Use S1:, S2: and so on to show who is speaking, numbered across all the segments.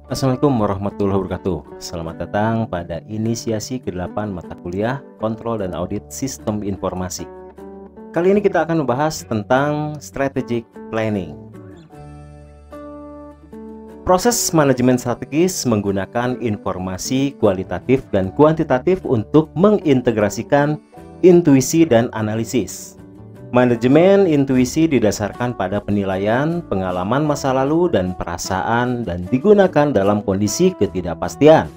S1: Assalamualaikum warahmatullahi wabarakatuh. Selamat datang pada inisiasi ke-8 mata kuliah Kontrol dan Audit Sistem Informasi. Kali ini kita akan membahas tentang Strategic Planning. Proses manajemen strategis menggunakan informasi kualitatif dan kuantitatif untuk mengintegrasikan intuisi dan analisis. Manajemen intuisi didasarkan pada penilaian, pengalaman masa lalu, dan perasaan, dan digunakan dalam kondisi ketidakpastian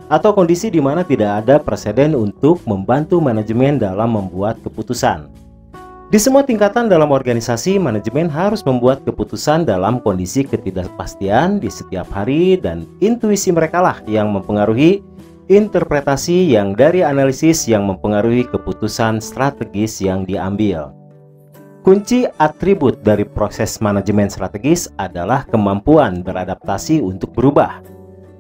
S1: atau kondisi di mana tidak ada preseden untuk membantu manajemen dalam membuat keputusan. Di semua tingkatan dalam organisasi, manajemen harus membuat keputusan dalam kondisi ketidakpastian di setiap hari, dan intuisi merekalah yang mempengaruhi interpretasi yang dari analisis yang mempengaruhi keputusan strategis yang diambil. Kunci atribut dari proses manajemen strategis adalah kemampuan beradaptasi untuk berubah.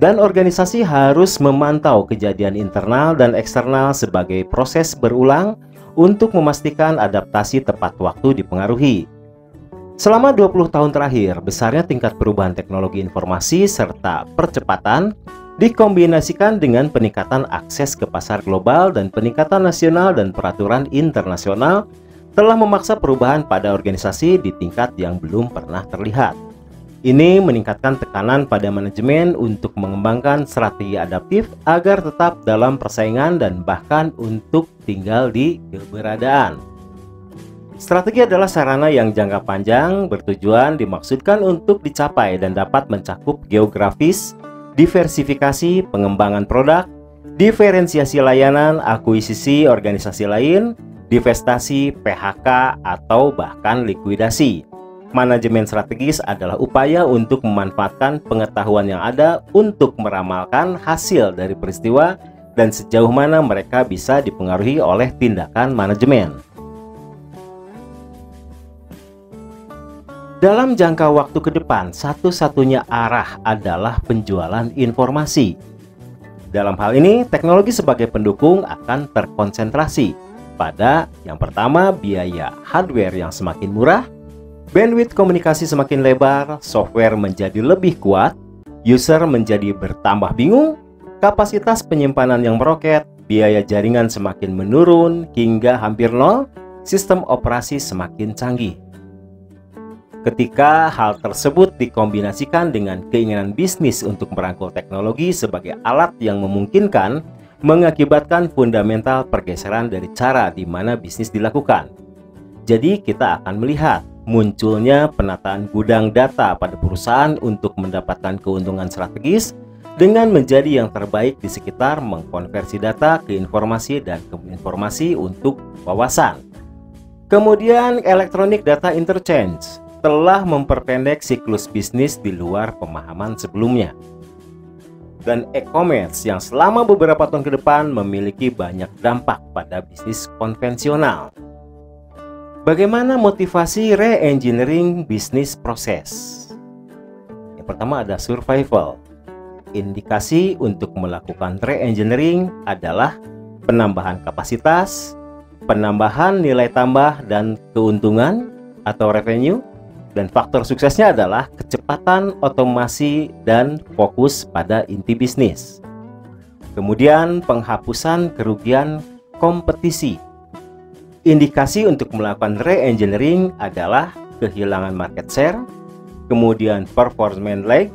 S1: Dan organisasi harus memantau kejadian internal dan eksternal sebagai proses berulang untuk memastikan adaptasi tepat waktu dipengaruhi. Selama 20 tahun terakhir, besarnya tingkat perubahan teknologi informasi serta percepatan dikombinasikan dengan peningkatan akses ke pasar global dan peningkatan nasional dan peraturan internasional telah memaksa perubahan pada organisasi di tingkat yang belum pernah terlihat. Ini meningkatkan tekanan pada manajemen untuk mengembangkan strategi adaptif agar tetap dalam persaingan dan bahkan untuk tinggal di keberadaan. Strategi adalah sarana yang jangka panjang bertujuan dimaksudkan untuk dicapai dan dapat mencakup geografis, diversifikasi, pengembangan produk, diferensiasi layanan, akuisisi organisasi lain, divestasi, PHK, atau bahkan likuidasi. Manajemen strategis adalah upaya untuk memanfaatkan pengetahuan yang ada untuk meramalkan hasil dari peristiwa dan sejauh mana mereka bisa dipengaruhi oleh tindakan manajemen. Dalam jangka waktu ke depan, satu-satunya arah adalah penjualan informasi. Dalam hal ini, teknologi sebagai pendukung akan terkonsentrasi pada yang pertama, biaya hardware yang semakin murah, bandwidth komunikasi semakin lebar, software menjadi lebih kuat, user menjadi bertambah bingung, kapasitas penyimpanan yang meroket, biaya jaringan semakin menurun hingga hampir nol, sistem operasi semakin canggih. Ketika hal tersebut dikombinasikan dengan keinginan bisnis untuk merangkul teknologi sebagai alat yang memungkinkan, mengakibatkan fundamental pergeseran dari cara di mana bisnis dilakukan. Jadi kita akan melihat munculnya penataan gudang data pada perusahaan untuk mendapatkan keuntungan strategis dengan menjadi yang terbaik di sekitar mengkonversi data ke informasi dan ke informasi untuk wawasan. Kemudian electronic data interchange telah memperpendek siklus bisnis di luar pemahaman sebelumnya. Dan e-commerce yang selama beberapa tahun ke depan memiliki banyak dampak pada bisnis konvensional. Bagaimana motivasi re-engineering bisnis proses? Yang pertama ada survival. Indikasi untuk melakukan re-engineering adalah penambahan kapasitas, penambahan nilai tambah dan keuntungan atau revenue. Dan faktor suksesnya adalah kecepatan, otomasi, dan fokus pada inti bisnis. Kemudian penghapusan kerugian kompetisi. Indikasi untuk melakukan re-engineering adalah kehilangan market share, kemudian performance lag,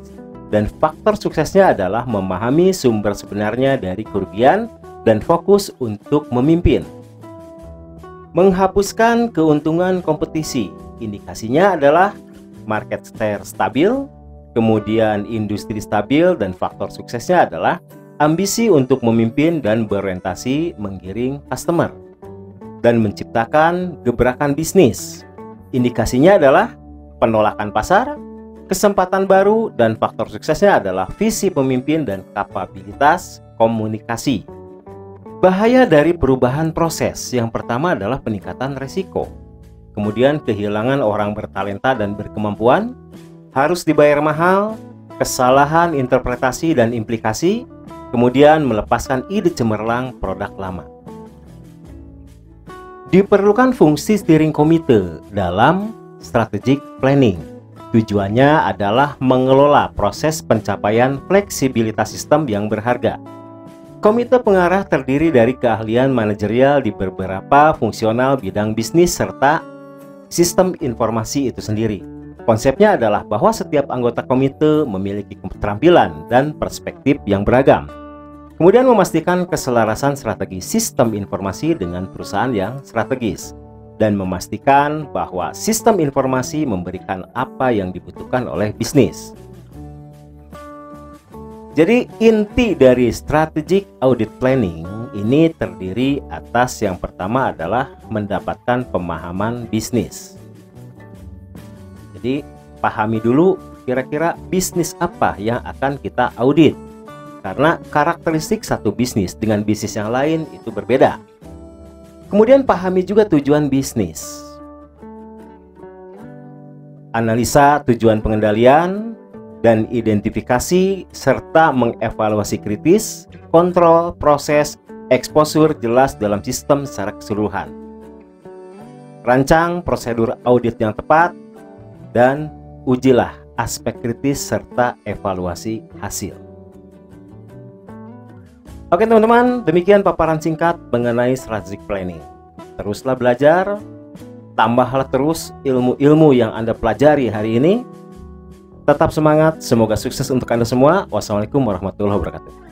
S1: dan faktor suksesnya adalah memahami sumber sebenarnya dari kerugian dan fokus untuk memimpin. Menghapuskan keuntungan kompetisi. Indikasinya adalah market share stabil, kemudian industri stabil, dan faktor suksesnya adalah ambisi untuk memimpin dan berorientasi menggiring customer dan menciptakan gebrakan bisnis. Indikasinya adalah penolakan pasar, kesempatan baru, dan faktor suksesnya adalah visi pemimpin dan kapabilitas komunikasi. Bahaya dari perubahan proses yang pertama adalah peningkatan resiko. Kemudian kehilangan orang bertalenta dan berkemampuan, harus dibayar mahal, kesalahan interpretasi dan implikasi, kemudian melepaskan ide cemerlang produk lama. Diperlukan fungsi steering komite dalam strategic planning. Tujuannya adalah mengelola proses pencapaian fleksibilitas sistem yang berharga. Komite pengarah terdiri dari keahlian manajerial di beberapa fungsional bidang bisnis serta sistem informasi itu sendiri. Konsepnya adalah bahwa setiap anggota komite memiliki keterampilan dan perspektif yang beragam. Kemudian memastikan keselarasan strategi sistem informasi dengan perusahaan yang strategis. Dan memastikan bahwa sistem informasi memberikan apa yang dibutuhkan oleh bisnis. Jadi inti dari strategic audit planning ini terdiri atas yang pertama adalah mendapatkan pemahaman bisnis. Jadi pahami dulu kira-kira bisnis apa yang akan kita audit. Karena karakteristik satu bisnis dengan bisnis yang lain itu berbeda. Kemudian pahami juga tujuan bisnis. Analisa tujuan pengendalian dan identifikasi serta mengevaluasi kritis, kontrol, proses, exposure jelas dalam sistem secara keseluruhan. Rancang prosedur audit yang tepat dan ujilah aspek kritis serta evaluasi hasil. Oke teman-teman, demikian paparan singkat mengenai strategic planning. Teruslah belajar, tambahlah terus ilmu-ilmu yang Anda pelajari hari ini. Tetap semangat, semoga sukses untuk Anda semua. Wassalamualaikum warahmatullahi wabarakatuh.